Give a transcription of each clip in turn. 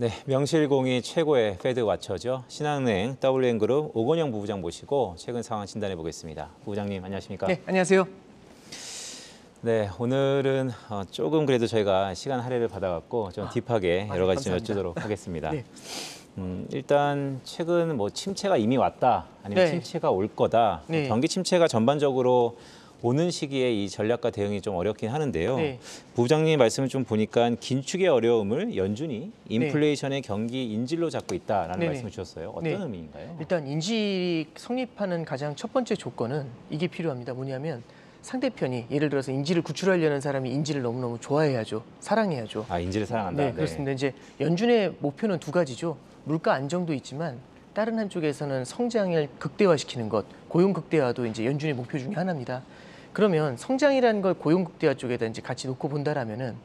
네, 명실공히 최고의 패드 와처죠. 신한은행 WN그룹 오건영 부부장 모시고 최근 상황 진단해 보겠습니다. 부부장님 안녕하십니까? 네, 안녕하세요. 네, 오늘은 조금 그래도 저희가 시간 할애를 받아갖고 좀 딥하게 여러 가지 좀 여쭈도록 하겠습니다. 네. 일단 최근 뭐 침체가 이미 왔다, 아니면 네. 침체가 올 거다. 네. 경기 침체가 전반적으로 오는 시기에 이 전략과 대응이 좀 어렵긴 하는데요. 네. 부부장님 말씀을 좀 보니까 긴축의 어려움을 연준이 인플레이션의 경기 인질로 잡고 있다라는 네네. 말씀을 주셨어요. 어떤 네. 의미인가요? 일단 인질이 성립하는 가장 첫 번째 조건은 이게 필요합니다. 뭐냐면 상대편이 예를 들어서 인질을 구출하려는 사람이 인질을 너무너무 좋아해야죠. 사랑해야죠. 아, 인질을 사랑한다. 네, 그렇습니다. 이제 연준의 목표는 두 가지죠. 물가 안정도 있지만 다른 한쪽에서는 성장을 극대화시키는 것, 고용 극대화도 이제 연준의 목표 중에 하나입니다. 그러면 성장이라는 걸 고용 극대화 쪽에다 이제 같이 놓고 본다라면은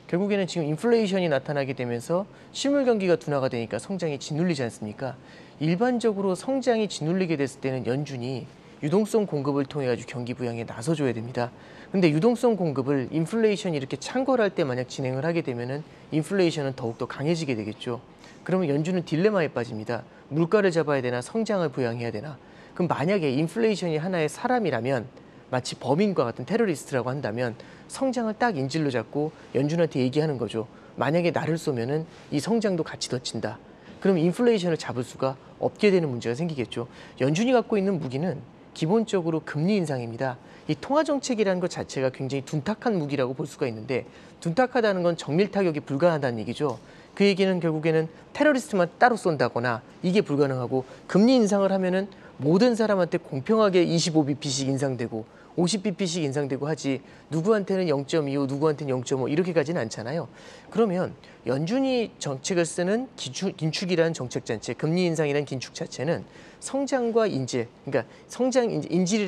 결국에는 지금 인플레이션이 나타나게 되면서 실물 경기가 둔화가 되니까 성장이 짓눌리지 않습니까? 일반적으로 성장이 짓눌리게 됐을 때는 연준이 유동성 공급을 통해 가지고 경기 부양에 나서줘야 됩니다. 근데 유동성 공급을 인플레이션이 이렇게 창궐할 때 만약 진행을 하게 되면은 인플레이션은 더욱더 강해지게 되겠죠. 그러면 연준은 딜레마에 빠집니다. 물가를 잡아야 되나 성장을 부양해야 되나? 그럼 만약에 인플레이션이 하나의 사람이라면 마치 범인과 같은 테러리스트라고 한다면 성장을 딱 인질로 잡고 연준한테 얘기하는 거죠. 만약에 나를 쏘면은 이 성장도 같이 덮친다. 그럼 인플레이션을 잡을 수가 없게 되는 문제가 생기겠죠. 연준이 갖고 있는 무기는 기본적으로 금리 인상입니다. 이 통화정책이라는 것 자체가 굉장히 둔탁한 무기라고 볼 수가 있는데 둔탁하다는 건 정밀 타격이 불가하다는 얘기죠. 그 얘기는 결국에는 테러리스트만 따로 쏜다거나 이게 불가능하고 금리 인상을 하면은 모든 사람한테 공평하게 25bp씩 인상되고 50bp씩 인상되고 하지 누구한테는 0.25, 누구한테는 0.5 이렇게 가지는 않잖아요. 그러면 연준이 정책을 쓰는 긴축이라는 정책 자체, 금리 인상이라는 긴축 자체는 성장과 인질, 그러니까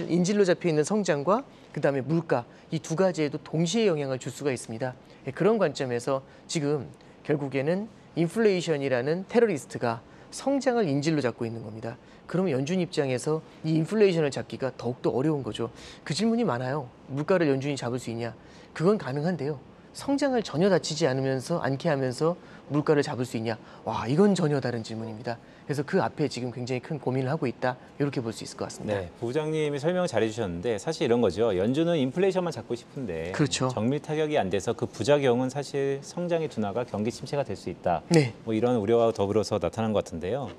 인질로 잡혀 있는 성장과 그다음에 물가 이 두 가지에도 동시에 영향을 줄 수가 있습니다. 그런 관점에서 지금 결국에는 인플레이션이라는 테러리스트가 성장을 인질로 잡고 있는 겁니다. 그러면 연준 입장에서 이 인플레이션을 잡기가 더욱더 어려운 거죠. 그 질문이 많아요. 물가를 연준이 잡을 수 있냐? 그건 가능한데요. 성장을 전혀 다치지 않게 하면서 물가를 잡을 수 있냐? 와, 이건 전혀 다른 질문입니다. 그래서 그 앞에 지금 굉장히 큰 고민을 하고 있다. 이렇게 볼 수 있을 것 같습니다. 네, 부부장님이 설명 잘해 주셨는데 사실 이런 거죠. 연준은 인플레이션만 잡고 싶은데 그렇죠. 정밀 타격이 안 돼서 그 부작용은 사실 성장의 둔화가 경기 침체가 될 수 있다. 네. 뭐 이런 우려와 더불어서 나타난 것 같은데요.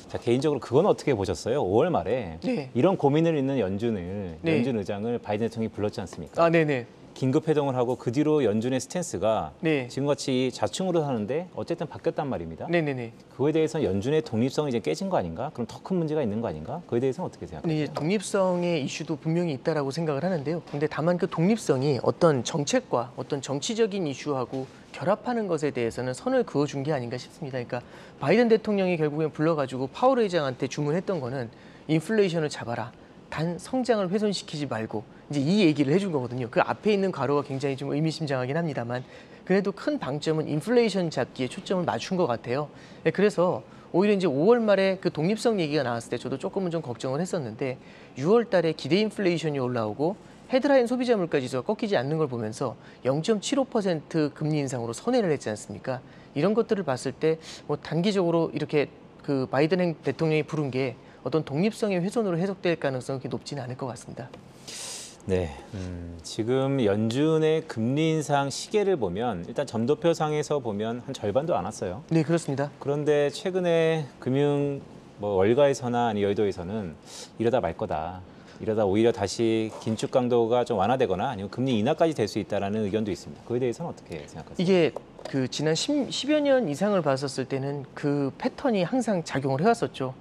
자, 개인적으로 그건 어떻게 보셨어요? 5월 말에 네. 이런 고민을 있는 연준 네. 의장을 바이든 대통령이 불렀지 않습니까? 아, 네네. 긴급 회동을 하고 그 뒤로 연준의 스탠스가 네. 지금같이 좌충으로 하는데 어쨌든 바뀌었단 말입니다. 네네네. 그거에 대해서는 연준의 독립성이 이제 깨진 거 아닌가? 그럼 더 큰 문제가 있는 거 아닌가? 그거에 대해서는 어떻게 생각하세요? 네, 독립성의 이슈도 분명히 있다라고 생각을 하는데요. 근데 다만 그 독립성이 어떤 정책과 어떤 정치적인 이슈하고 결합하는 것에 대해서는 선을 그어준 게 아닌가 싶습니다. 그러니까 바이든 대통령이 결국엔 불러가지고 파월 의장한테 주문했던 거는 인플레이션을 잡아라. 단 성장을 훼손시키지 말고 이제 이 얘기를 해준 거거든요. 그 앞에 있는 괄호가 굉장히 좀 의미심장하긴 합니다만 그래도 큰 방점은 인플레이션 잡기에 초점을 맞춘 것 같아요. 네, 그래서 오히려 이제 5월 말에 그 독립성 얘기가 나왔을 때 저도 조금은 좀 걱정을 했었는데 6월 달에 기대 인플레이션이 올라오고 헤드라인 소비자 물가지수가 꺾이지 않는 걸 보면서 0.75% 금리 인상으로 선회를 했지 않습니까? 이런 것들을 봤을 때 뭐 단기적으로 이렇게 그 바이든 대통령이 부른 게 어떤 독립성의 훼손으로 해석될 가능성이 그렇게 높지는 않을 것 같습니다. 네, 지금 연준의 금리 인상 시계를 보면 일단 점도표상에서 보면 한 절반도 안 왔어요. 네, 그렇습니다. 그런데 최근에 금융 월가에서나 아니 여의도에서는 이러다 말 거다. 이러다 오히려 다시 긴축 강도가 좀 완화되거나 아니면 금리 인하까지 될 수 있다라는 의견도 있습니다. 그에 대해서는 어떻게 생각하세요? 이게 그 지난 10여 년 이상을 봤었을 때는 그 패턴이 항상 작용을 해왔었죠.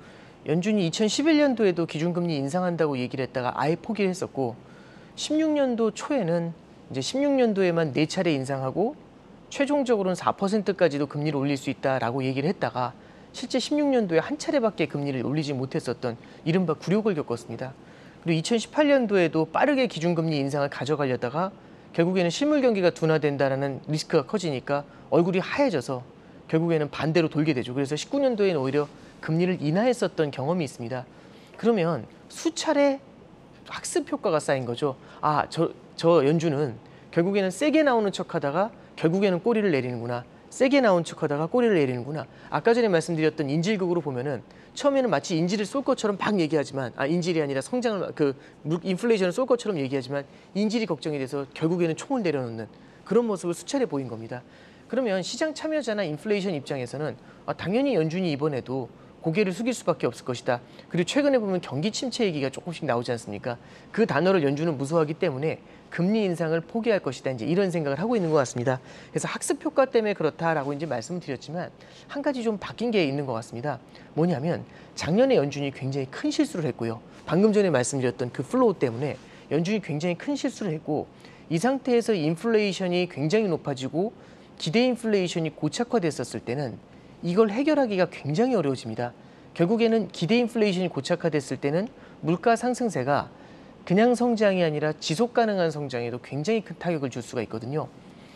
연준이 2011년도에도 기준금리 인상한다고 얘기를 했다가 아예 포기를 했었고 16년도 초에는 이제 16년도에만 4차례 인상하고 최종적으로는 4%까지도 금리를 올릴 수 있다라고 얘기를 했다가 실제 16년도에 한 차례밖에 금리를 올리지 못했었던 이른바 굴욕을 겪었습니다. 그리고 2018년도에도 빠르게 기준금리 인상을 가져가려다가 결국에는 실물 경기가 둔화된다는 리스크가 커지니까 얼굴이 하얘져서 결국에는 반대로 돌게 되죠. 그래서 19년도에는 오히려 금리를 인하했었던 경험이 있습니다. 그러면 수차례 학습 효과가 쌓인 거죠. 아, 저 연준은 결국에는 세게 나오는 척하다가 결국에는 꼬리를 내리는구나. 세게 나온 척하다가 꼬리를 내리는구나. 아까 전에 말씀드렸던 인질극으로 보면은 처음에는 마치 인질을 쏠 것처럼 막 얘기하지만 인질이 아니라 성장을 인플레이션을 쏠 것처럼 얘기하지만 인질이 걱정이 돼서 결국에는 총을 내려놓는 그런 모습을 수차례 보인 겁니다. 그러면 시장 참여자나 인플레이션 입장에서는 당연히 연준이 이번에도 고개를 숙일 수밖에 없을 것이다. 그리고 최근에 보면 경기 침체 얘기가 조금씩 나오지 않습니까? 그 단어를 연준은 무서워하기 때문에 금리 인상을 포기할 것이다. 이제 이런 생각을 하고 있는 것 같습니다. 그래서 학습 효과 때문에 그렇다라고 이제 말씀을 드렸지만 한 가지 좀 바뀐 게 있는 것 같습니다. 뭐냐면 작년에 연준이 굉장히 큰 실수를 했고요. 방금 전에 말씀드렸던 그 플로우 때문에 연준이 굉장히 큰 실수를 했고 이 상태에서 인플레이션이 굉장히 높아지고 기대 인플레이션이 고착화됐었을 때는 이걸 해결하기가 굉장히 어려워집니다. 결국에는 기대 인플레이션이 고착화됐을 때는 물가 상승세가 그냥 성장이 아니라 지속 가능한 성장에도 굉장히 큰 타격을 줄 수가 있거든요.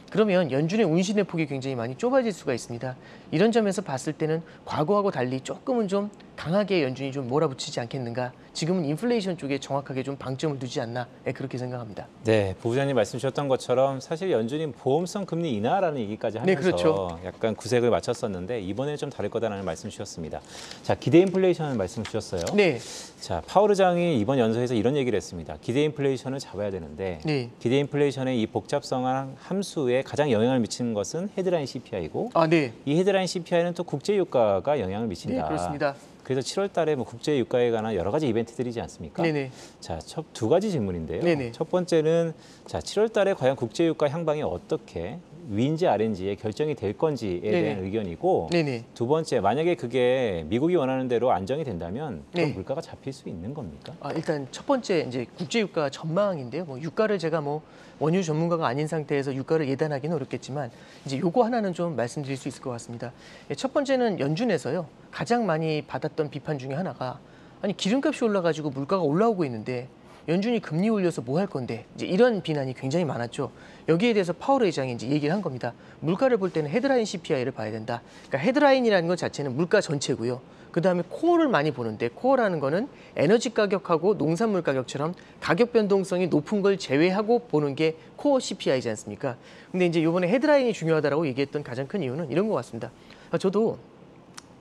그러면 연준의 운신의 폭이 굉장히 많이 좁아질 수가 있습니다. 이런 점에서 봤을 때는 과거하고 달리 조금은 좀 강하게 연준이 좀 몰아붙이지 않겠는가. 지금은 인플레이션 쪽에 정확하게 좀 방점을 두지 않나 그렇게 생각합니다. 네, 부부장님 말씀 주셨던 것처럼 사실 연준이 보험성 금리 인하라는 얘기까지 하면서 네, 그렇죠. 약간 구색을 맞췄었는데 이번에는 좀 다를 거다라는 말씀 주셨습니다. 자, 기대 인플레이션 말씀 주셨어요. 네. 자, 파월 의장이 이번 연설에서 이런 얘기를 했습니다. 기대 인플레이션을 잡아야 되는데 네. 기대 인플레이션의 이 복잡성한 함수에 가장 영향을 미치는 것은 헤드라인 CPI고 네. 이 헤드라인 CPI는 또 국제 유가가 영향을 미친다. 네, 그렇습니다. 그래서 7월 달에 뭐 국제 유가에 관한 여러 가지 이벤트들이지 않습니까? 네네. 자, 두 가지 질문인데요. 네네. 첫 번째는 자, 7월 달에 과연 국제 유가 향방이 어떻게 위인지 아래인지에 결정이 될 건지에 네네. 대한 의견이고 네네. 두 번째, 만약에 그게 미국이 원하는 대로 안정이 된다면 그럼 네. 물가가 잡힐 수 있는 겁니까? 일단 첫 번째 이제 국제 유가 전망인데요. 뭐 유가를 제가 뭐 원유 전문가가 아닌 상태에서 유가를 예단하기는 어렵겠지만 이제 요거 하나는 좀 말씀드릴 수 있을 것 같습니다. 첫 번째는 연준에서요. 가장 많이 받았던 비판 중에 하나가 아니 기름값이 올라가지고 물가가 올라오고 있는데 연준이 금리 올려서 뭐 할 건데 이제 이런 비난이 굉장히 많았죠. 여기에 대해서 파월 의장이 이제 얘기를 한 겁니다. 물가를 볼 때는 헤드라인 CPI를 봐야 된다. 그러니까 헤드라인이라는 것 자체는 물가 전체고요. 그다음에 코어를 많이 보는데 코어라는 거는 에너지 가격하고 농산물 가격처럼 가격 변동성이 높은 걸 제외하고 보는 게 코어 CPI지 않습니까? 근데 이제 이번에 헤드라인이 중요하다라고 얘기했던 가장 큰 이유는 이런 것 같습니다. 저도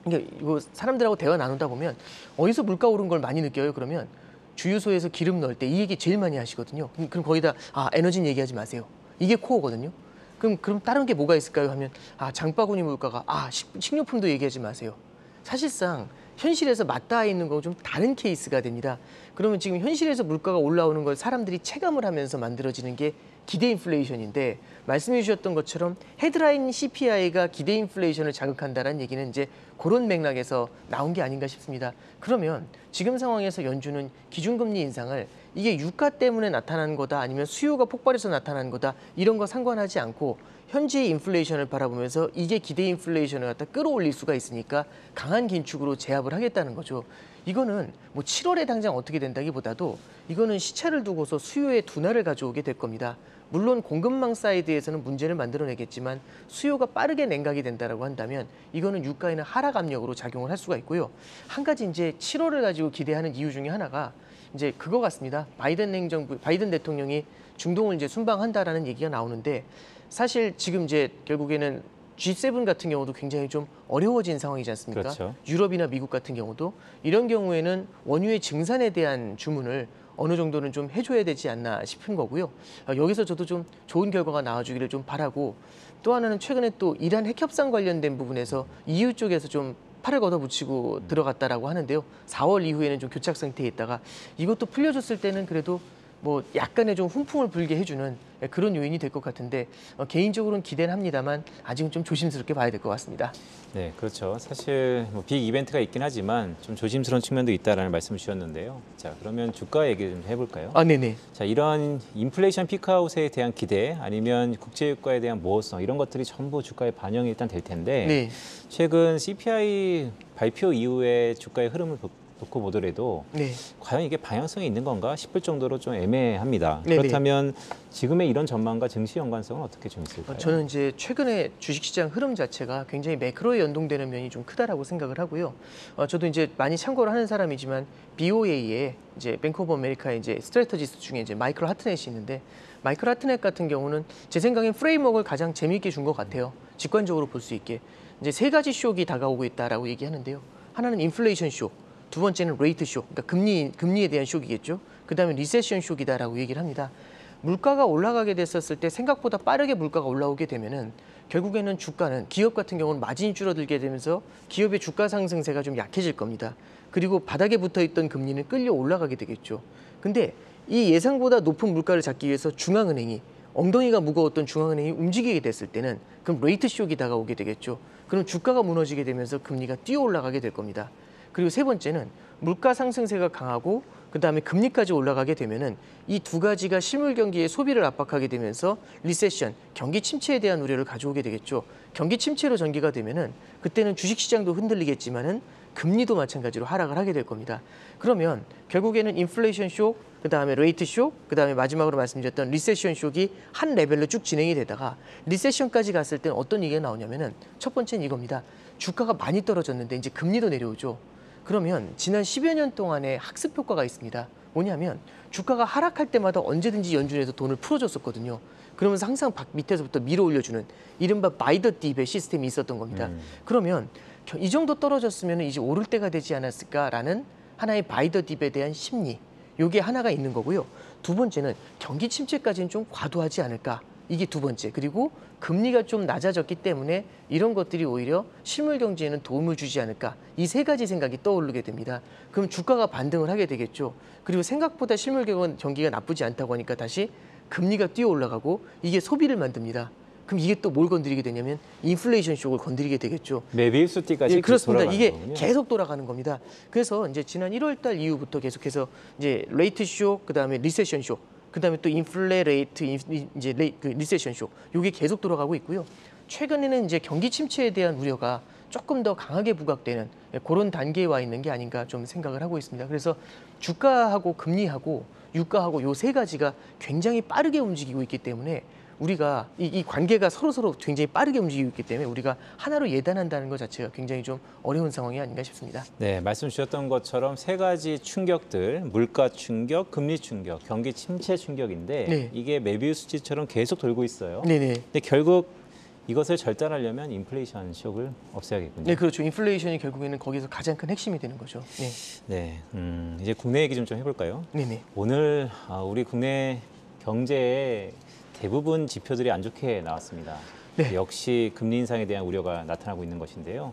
이거 사람들하고 대화 나누다 보면 어디서 물가 오른 걸 많이 느껴요? 그러면 주유소에서 기름 넣을 때 이 얘기 제일 많이 하시거든요. 그럼 거기다 에너지는 얘기하지 마세요. 이게 코어거든요. 그럼 다른 게 뭐가 있을까요? 하면 장바구니 물가가 식료품도 얘기하지 마세요. 사실상 현실에서 맞닿아 있는 거 좀 다른 케이스가 됩니다. 그러면 지금 현실에서 물가가 올라오는 걸 사람들이 체감을 하면서 만들어지는 게 기대 인플레이션인데 말씀해 주셨던 것처럼 헤드라인 CPI가 기대 인플레이션을 자극한다는 얘기는 이제 그런 맥락에서 나온 게 아닌가 싶습니다. 그러면 지금 상황에서 연준은 기준금리 인상을 이게 유가 때문에 나타나는 거다 아니면 수요가 폭발해서 나타나는 거다 이런 거 상관하지 않고 현재의 인플레이션을 바라보면서 이게 기대 인플레이션을 갖다 끌어올릴 수가 있으니까 강한 긴축으로 제압을 하겠다는 거죠. 이거는 뭐 7월에 당장 어떻게 된다기보다도 이거는 시차를 두고서 수요의 둔화를 가져오게 될 겁니다. 물론 공급망 사이드에서는 문제를 만들어내겠지만 수요가 빠르게 냉각이 된다라고 한다면 이거는 유가에는 하락 압력으로 작용을 할 수가 있고요. 한 가지 이제 7월을 가지고 기대하는 이유 중에 하나가 이제 그거 같습니다. 바이든 대통령이 중동을 이제 순방한다라는 얘기가 나오는데 사실 지금 이제 결국에는 G7 같은 경우도 굉장히 좀 어려워진 상황이지 않습니까? 그렇죠. 유럽이나 미국 같은 경우도 이런 경우에는 원유의 증산에 대한 주문을 어느 정도는 좀 해줘야 되지 않나 싶은 거고요. 여기서 저도 좀 좋은 결과가 나와주기를 좀 바라고 또 하나는 최근에 또 이란 핵 협상 관련된 부분에서 EU 쪽에서 좀 팔을 걷어붙이고 들어갔다라고 하는데요. 4월 이후에는 좀 교착 상태에 있다가 이것도 풀려줬을 때는 그래도 뭐 약간의 좀 훈풍을 불게 해주는 그런 요인이 될 것 같은데 개인적으로는 기대는 합니다만 아직은 좀 조심스럽게 봐야 될 것 같습니다. 네, 그렇죠. 사실 뭐 빅 이벤트가 있긴 하지만 좀 조심스러운 측면도 있다라는 말씀을 주셨는데요. 자, 그러면 주가 얘기 좀 해볼까요? 네네. 자, 이런 인플레이션 피크아웃에 대한 기대 아니면 국제유가에 대한 모호성 이런 것들이 전부 주가에 반영이 일단 될 텐데 네. 최근 CPI 발표 이후에 주가의 흐름을 놓고 보더라도 네. 과연 이게 방향성이 있는 건가 싶을 정도로 좀 애매합니다. 네네. 그렇다면 지금의 이런 전망과 증시 연관성은 어떻게 좀 있을까요? 저는 이제 최근에 주식시장 흐름 자체가 굉장히 매크로에 연동되는 면이 좀 크다라고 생각을 하고요. 저도 이제 많이 참고를 하는 사람이지만 BOA의 이제 뱅크 오브 아메리카의 이제 스트래터지스트 중에 이제 마이클 하트넷이 있는데 마이클 하트넷 같은 경우는 제 생각엔 프레임워크를 가장 재미있게 준 것 같아요. 직관적으로 볼 수 있게 이제 세 가지 쇼크가 다가오고 있다라고 얘기하는데요. 하나는 인플레이션 쇼크, 두 번째는 레이트 쇼크, 그러니까 금리에 대한 쇼크이겠죠. 그다음에 리세션 쇼크이다라고 얘기를 합니다. 물가가 올라가게 됐었을 때 생각보다 빠르게 물가가 올라오게 되면은 결국에는 주가는 기업 같은 경우는 마진이 줄어들게 되면서 기업의 주가 상승세가 좀 약해질 겁니다. 그리고 바닥에 붙어 있던 금리는 끌려 올라가게 되겠죠. 근데 이 예상보다 높은 물가를 잡기 위해서 중앙은행이 엉덩이가 무거웠던 중앙은행이 움직이게 됐을 때는 그럼 레이트 쇼크가 다가오게 되겠죠. 그럼 주가가 무너지게 되면서 금리가 뛰어 올라가게 될 겁니다. 그리고 세 번째는 물가 상승세가 강하고 그다음에 금리까지 올라가게 되면은 이 두 가지가 실물 경기의 소비를 압박하게 되면서 리세션, 경기 침체에 대한 우려를 가져오게 되겠죠. 경기 침체로 전개가 되면은 그때는 주식 시장도 흔들리겠지만은 금리도 마찬가지로 하락을 하게 될 겁니다. 그러면 결국에는 인플레이션 쇼크, 그다음에 레이트 쇼크, 그다음에 마지막으로 말씀드렸던 리세션 쇼크가 한 레벨로 쭉 진행이 되다가 리세션까지 갔을 때는 어떤 얘기가 나오냐면은 첫 번째는 이겁니다. 주가가 많이 떨어졌는데 이제 금리도 내려오죠. 그러면 지난 10여 년 동안의 학습 효과가 있습니다. 뭐냐면 주가가 하락할 때마다 언제든지 연준에서 돈을 풀어줬었거든요. 그러면서 항상 밑에서부터 밀어 올려주는 이른바 바이 더 딥의 시스템이 있었던 겁니다. 그러면 이 정도 떨어졌으면 이제 오를 때가 되지 않았을까라는 하나의 바이 더 딥에 대한 심리. 요게 하나가 있는 거고요. 두 번째는 경기 침체까지는 좀 과도하지 않을까. 이게 두 번째. 그리고 금리가 좀 낮아졌기 때문에 이런 것들이 오히려 실물 경제에는 도움을 주지 않을까. 이 세 가지 생각이 떠오르게 됩니다. 그럼 주가가 반등을 하게 되겠죠. 그리고 생각보다 실물 경기가 나쁘지 않다고 하니까 다시 금리가 뛰어 올라가고 이게 소비를 만듭니다. 그럼 이게 또 뭘 건드리게 되냐면 인플레이션 쇼크를 건드리게 되겠죠. 메비우스 띠까지 예, 그렇습니다. 이게 거군요. 계속 돌아가는 겁니다. 그래서 이제 지난 1월 달 이후부터 계속해서 이제 레이트 쇼크, 그다음에 리세션 쇼크, 그다음에 또 인플레 레이트, 이제 리세션 쇼크, 이게 계속 돌아가고 있고요. 최근에는 이제 경기 침체에 대한 우려가 조금 더 강하게 부각되는 그런 단계에 와 있는 게 아닌가 좀 생각을 하고 있습니다. 그래서 주가하고 금리하고 유가하고 요 세 가지가 굉장히 빠르게 움직이고 있기 때문에 우리가 이 관계가 서로 굉장히 빠르게 움직이고 있기 때문에 우리가 하나로 예단한다는 것 자체가 굉장히 좀 어려운 상황이 아닌가 싶습니다. 네, 말씀 주셨던 것처럼 세 가지 충격들, 물가 충격, 금리 충격, 경기 침체 충격인데 네. 이게 메비우스지처럼 계속 돌고 있어요. 네네. 근데 결국 이것을 절단하려면 인플레이션 쇼크를 없애야겠군요. 네, 그렇죠. 인플레이션이 결국에는 거기서 가장 큰 핵심이 되는 거죠. 네, 네, 이제 국내 얘기 좀 해볼까요? 네네. 오늘 우리 국내 경제의 대부분 지표들이 안 좋게 나왔습니다. 네. 역시 금리 인상에 대한 우려가 나타나고 있는 것인데요.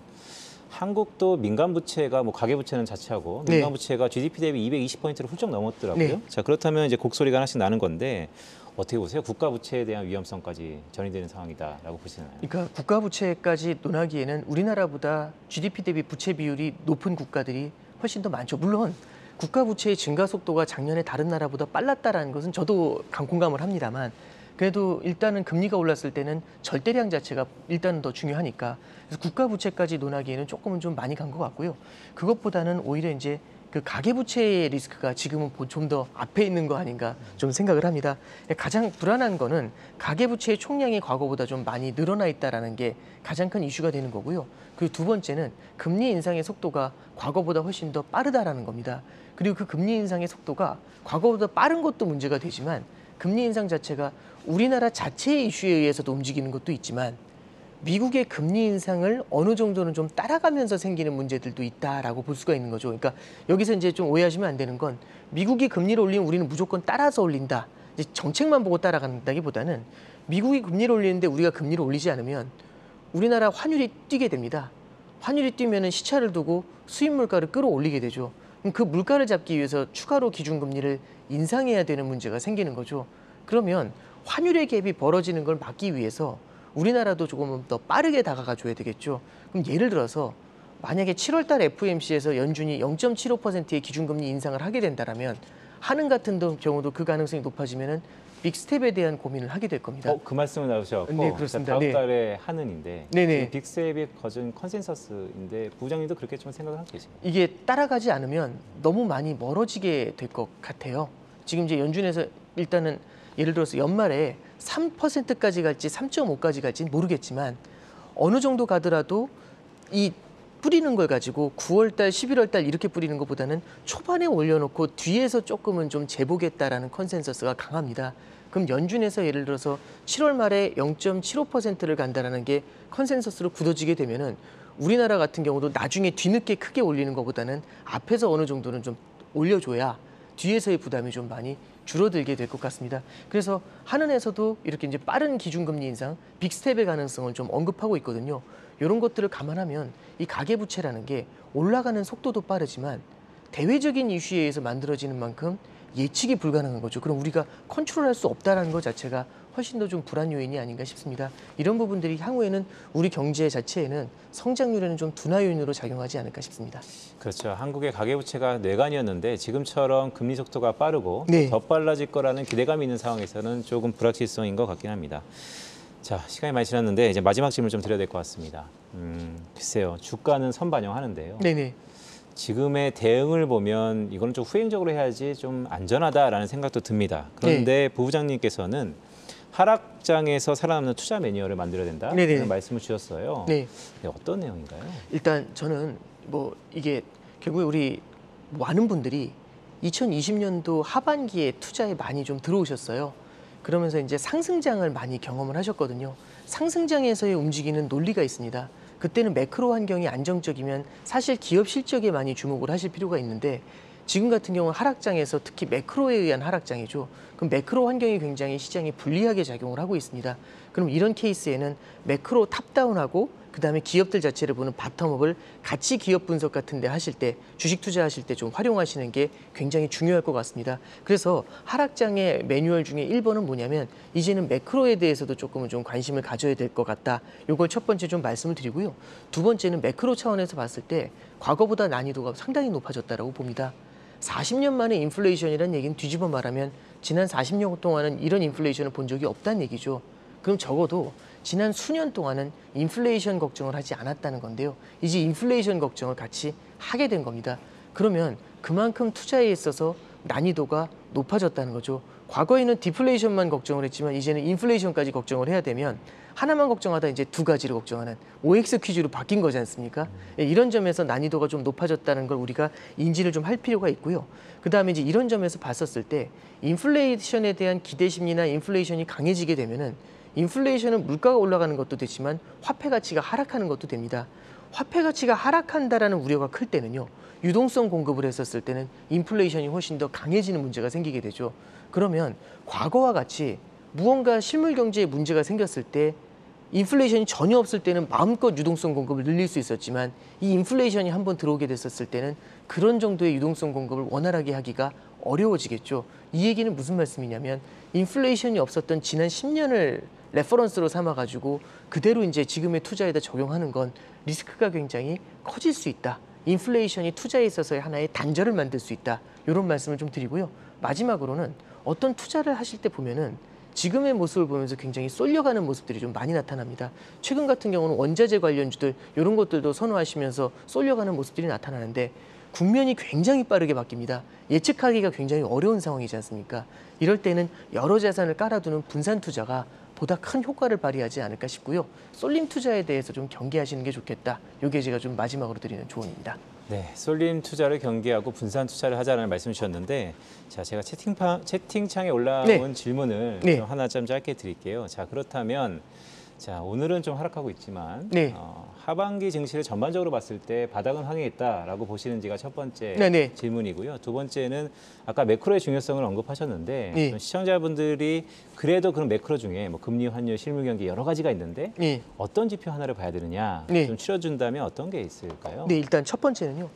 한국도 민간 부채가 가계 부채는 자체하고 네. 민간 부채가 GDP 대비 220%를 훌쩍 넘었더라고요. 네. 자, 그렇다면 이제 곡소리가 하나씩 나는 건데 어떻게 보세요? 국가 부채에 대한 위험성까지 전이되는 상황이다라고 보시나요? 그러니까 국가 부채까지 논하기에는 우리나라보다 GDP 대비 부채 비율이 높은 국가들이 훨씬 더 많죠. 물론 국가 부채의 증가 속도가 작년에 다른 나라보다 빨랐다라는 것은 저도 공감을 합니다만 그래도 일단은 금리가 올랐을 때는 절대량 자체가 일단은 더 중요하니까 그래서 국가 부채까지 논하기에는 조금은 좀 많이 간 것 같고요. 그것보다는 오히려 이제 그 가계 부채의 리스크가 지금은 좀 더 앞에 있는 거 아닌가 좀 생각을 합니다. 가장 불안한 거는 가계 부채의 총량이 과거보다 좀 많이 늘어나 있다라는 게 가장 큰 이슈가 되는 거고요. 그리고 두 번째는 금리 인상의 속도가 과거보다 훨씬 더 빠르다라는 겁니다. 그리고 그 금리 인상의 속도가 과거보다 빠른 것도 문제가 되지만 금리 인상 자체가 우리나라 자체의 이슈에 의해서도 움직이는 것도 있지만 미국의 금리 인상을 어느 정도는 좀 따라가면서 생기는 문제들도 있다라고 볼 수가 있는 거죠. 그러니까 여기서 이제 좀 오해하시면 안 되는 건 미국이 금리를 올리면 우리는 무조건 따라서 올린다. 이제 정책만 보고 따라간다기보다는 미국이 금리를 올리는데 우리가 금리를 올리지 않으면 우리나라 환율이 뛰게 됩니다. 환율이 뛰면은 시차를 두고 수입 물가를 끌어올리게 되죠. 그럼 그 물가를 잡기 위해서 추가로 기준금리를 인상해야 되는 문제가 생기는 거죠. 그러면 환율의 갭이 벌어지는 걸 막기 위해서 우리나라도 조금 더 빠르게 다가가 줘야 되겠죠. 그럼 예를 들어서 만약에 7월 달 FOMC에서 연준이 0.75%의 기준금리 인상을 하게 된다면 한은 같은 경우도 그 가능성이 높아지면은 빅스텝에 대한 고민을 하게 될 겁니다. 그 말씀을 나누셔서 네, 그렇습니다. 다음 네. 달에 한은인데 네네. 빅스텝이 거진 컨센서스인데 부장님도 그렇게 좀 생각을 하고 계십니까? 이게 따라가지 않으면 너무 많이 멀어지게 될 것 같아요. 지금 이제 연준에서 일단은 예를 들어서 연말에 3%까지 갈지 3.5까지 갈지는 모르겠지만 어느 정도 가더라도 이 뿌리는 걸 가지고 9월 달, 11월 달 이렇게 뿌리는 것보다는 초반에 올려놓고 뒤에서 조금은 좀 재보겠다라는 컨센서스가 강합니다. 그럼 연준에서 예를 들어서 7월 말에 0.75%를 간다라는 게 컨센서스로 굳어지게 되면은 우리나라 같은 경우도 나중에 뒤늦게 크게 올리는 것보다는 앞에서 어느 정도는 좀 올려줘야 뒤에서의 부담이 좀 많이 줄어들게 될 것 같습니다. 그래서 한은에서도 이렇게 이제 빠른 기준금리 인상, 빅스텝의 가능성을 좀 언급하고 있거든요. 이런 것들을 감안하면 이 가계부채라는 게 올라가는 속도도 빠르지만 대외적인 이슈에 의해서 만들어지는 만큼 예측이 불가능한 거죠. 그럼 우리가 컨트롤할 수 없다는 것 자체가 훨씬 더 좀 불안 요인이 아닌가 싶습니다. 이런 부분들이 향후에는 우리 경제 자체에는 성장률에는 좀 둔화 요인으로 작용하지 않을까 싶습니다. 그렇죠. 한국의 가계부채가 뇌관이었는데 지금처럼 금리 속도가 빠르고 네. 더 빨라질 거라는 기대감이 있는 상황에서는 조금 불확실성인 것 같긴 합니다. 자, 시간이 많이 지났는데 이제 마지막 질문 좀 드려야 될 것 같습니다. 글쎄요. 주가는 선반영하는데요. 네네. 지금의 대응을 보면 이거는 좀 후행적으로 해야지 좀 안전하다라는 생각도 듭니다. 그런데 부부장님께서는 하락장에서 살아남는 투자 매뉴얼을 만들어야 된다는 네네. 말씀을 주셨어요. 네. 네, 어떤 내용인가요? 일단 저는 뭐 이게 결국에 우리 많은 분들이 2020년도 하반기에 투자에 많이 좀 들어오셨어요. 그러면서 이제 상승장을 많이 경험을 하셨거든요. 상승장에서의 움직이는 논리가 있습니다. 그때는 매크로 환경이 안정적이면 사실 기업 실적에 많이 주목을 하실 필요가 있는데 지금 같은 경우는 하락장에서 특히 매크로에 의한 하락장이죠. 그럼 매크로 환경이 굉장히 시장에 불리하게 작용을 하고 있습니다. 그럼 이런 케이스에는 매크로 탑다운하고 그다음에 기업들 자체를 보는 바텀업을 같이 기업 분석 같은 데 하실 때 주식 투자하실 때 좀 활용하시는 게 굉장히 중요할 것 같습니다. 그래서 하락장의 매뉴얼 중에 1번은 뭐냐면 이제는 매크로에 대해서도 조금은 좀 관심을 가져야 될 것 같다. 요걸 첫 번째 좀 말씀을 드리고요. 두 번째는 매크로 차원에서 봤을 때 과거보다 난이도가 상당히 높아졌다라고 봅니다. 40년 만에 인플레이션이라는 얘기는 뒤집어 말하면 지난 40년 동안은 이런 인플레이션을 본 적이 없다는 얘기죠. 그럼 적어도 지난 수년 동안은 인플레이션 걱정을 하지 않았다는 건데요. 이제 인플레이션 걱정을 같이 하게 된 겁니다. 그러면 그만큼 투자에 있어서 난이도가 높아졌다는 거죠. 과거에는 디플레이션만 걱정을 했지만 이제는 인플레이션까지 걱정을 해야 되면 하나만 걱정하다 이제 두 가지를 걱정하는 OX 퀴즈로 바뀐 거지 않습니까? 예, 이런 점에서 난이도가 좀 높아졌다는 걸 우리가 인지를 좀 할 필요가 있고요. 그다음에 이제 이런 점에서 봤었을 때 인플레이션에 대한 기대 심리나 인플레이션이 강해지게 되면은 인플레이션은 물가가 올라가는 것도 되지만 화폐 가치가 하락하는 것도 됩니다. 화폐 가치가 하락한다라는 우려가 클 때는요. 유동성 공급을 했었을 때는 인플레이션이 훨씬 더 강해지는 문제가 생기게 되죠. 그러면 과거와 같이 무언가 실물 경제에 문제가 생겼을 때 인플레이션이 전혀 없을 때는 마음껏 유동성 공급을 늘릴 수 있었지만 이 인플레이션이 한번 들어오게 됐었을 때는 그런 정도의 유동성 공급을 원활하게 하기가 어려워지겠죠. 이 얘기는 무슨 말씀이냐면 인플레이션이 없었던 지난 10년을 레퍼런스로 삼아가지고 그대로 이제 지금의 투자에다 적용하는 건 리스크가 굉장히 커질 수 있다. 인플레이션이 투자에 있어서의 하나의 단절을 만들 수 있다. 이런 말씀을 좀 드리고요. 마지막으로는 어떤 투자를 하실 때 보면은 지금의 모습을 보면서 굉장히 쏠려가는 모습들이 좀 많이 나타납니다. 최근 같은 경우는 원자재 관련주들 이런 것들도 선호하시면서 쏠려가는 모습들이 나타나는데 국면이 굉장히 빠르게 바뀝니다. 예측하기가 굉장히 어려운 상황이지 않습니까? 이럴 때는 여러 자산을 깔아두는 분산 투자가 보다 큰 효과를 발휘하지 않을까 싶고요. 쏠림 투자에 대해서 좀 경계하시는 게 좋겠다. 이게 제가 좀 마지막으로 드리는 조언입니다. 네, 쏠림 투자를 경계하고 분산 투자를 하자는 말씀 주셨는데, 자, 제가 채팅창에 올라온 네. 질문을 네. 좀 하나 좀 짧게 드릴게요. 자, 그렇다면 자, 오늘은 좀 하락하고 있지만 네. 하반기 증시를 전반적으로 봤을 때 바닥은 항해했다라고 보시는지가 첫 번째 네네. 질문이고요. 두 번째는 아까 매크로의 중요성을 언급하셨는데 네. 좀 시청자분들이 그래도 그런 매크로 중에 뭐 금리, 환율, 실물 경기 여러 가지가 있는데 네. 어떤 지표 하나를 봐야 되느냐 네. 좀 추려준다면 어떤 게 있을까요? 네, 일단 첫 번째는요.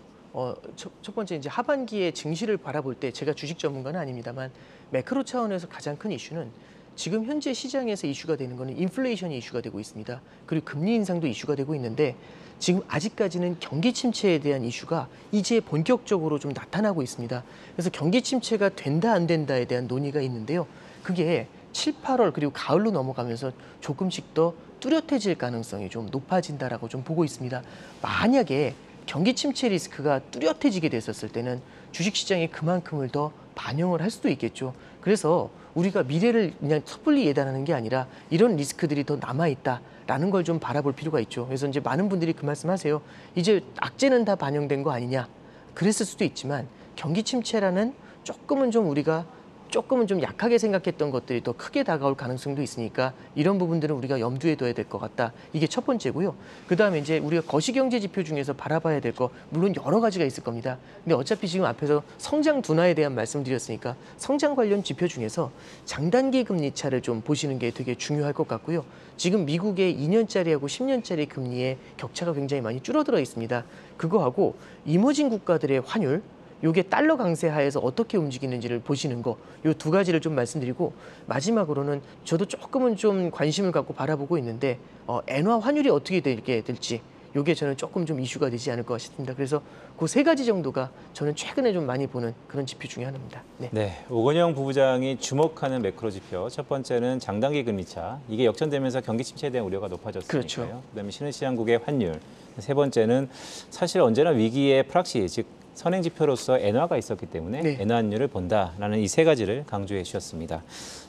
첫 번째 이제 하반기에 증시를 바라볼 때 제가 주식 전문가는 아닙니다만 매크로 차원에서 가장 큰 이슈는 지금 현재 시장에서 이슈가 되는 거는 인플레이션이 이슈가 되고 있습니다. 그리고 금리 인상도 이슈가 되고 있는데 지금 아직까지는 경기 침체에 대한 이슈가 이제 본격적으로 좀 나타나고 있습니다. 그래서 경기 침체가 된다 안 된다에 대한 논의가 있는데요. 그게 7, 8월 그리고 가을로 넘어가면서 조금씩 더 뚜렷해질 가능성이 좀 높아진다라고 좀 보고 있습니다. 만약에 경기 침체 리스크가 뚜렷해지게 됐었을 때는 주식시장이 그만큼을 더 반영을 할 수도 있겠죠. 그래서 우리가 미래를 그냥 섣불리 예단하는 게 아니라 이런 리스크들이 더 남아있다라는 걸 좀 바라볼 필요가 있죠. 그래서 이제 많은 분들이 그 말씀하세요. 이제 악재는 다 반영된 거 아니냐. 그랬을 수도 있지만 경기 침체라는 조금은 좀 우리가 조금은 좀 약하게 생각했던 것들이 더 크게 다가올 가능성도 있으니까 이런 부분들은 우리가 염두에 둬야 될 것 같다. 이게 첫 번째고요. 그다음에 이제 우리가 거시경제 지표 중에서 바라봐야 될 거 물론 여러 가지가 있을 겁니다. 근데 어차피 지금 앞에서 성장 둔화에 대한 말씀드렸으니까 성장 관련 지표 중에서 장단기 금리 차를 좀 보시는 게 되게 중요할 것 같고요. 지금 미국의 2년짜리하고 10년짜리 금리의 격차가 굉장히 많이 줄어들어 있습니다. 그거하고 이머징 국가들의 환율 요게 달러 강세 하에서 어떻게 움직이는지를 보시는 거, 요 두 가지를 좀 말씀드리고 마지막으로는 저도 조금은 좀 관심을 갖고 바라보고 있는데 엔화 환율이 어떻게 되게 될지 요게 저는 조금 좀 이슈가 되지 않을까 싶습니다. 그래서 그 세 가지 정도가 저는 최근에 좀 많이 보는 그런 지표 중에 하나입니다. 네. 네, 오건영 부부장이 주목하는 매크로 지표 첫 번째는 장단기 금리차. 이게 역전되면서 경기 침체에 대한 우려가 높아졌으니까요. 그렇죠. 그다음에 신흥시장국의 환율. 세 번째는 사실 언제나 위기의 프락시, 즉 선행 지표로서 엔화가 있었기 때문에 네. 엔화 환율을 본다라는 이 세 가지를 강조해 주셨습니다.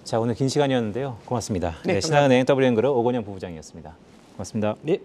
자, 오늘 긴 시간이었는데요. 고맙습니다. 네, 신한은행 WN그룹 오건영 부부장이었습니다. 고맙습니다. 네.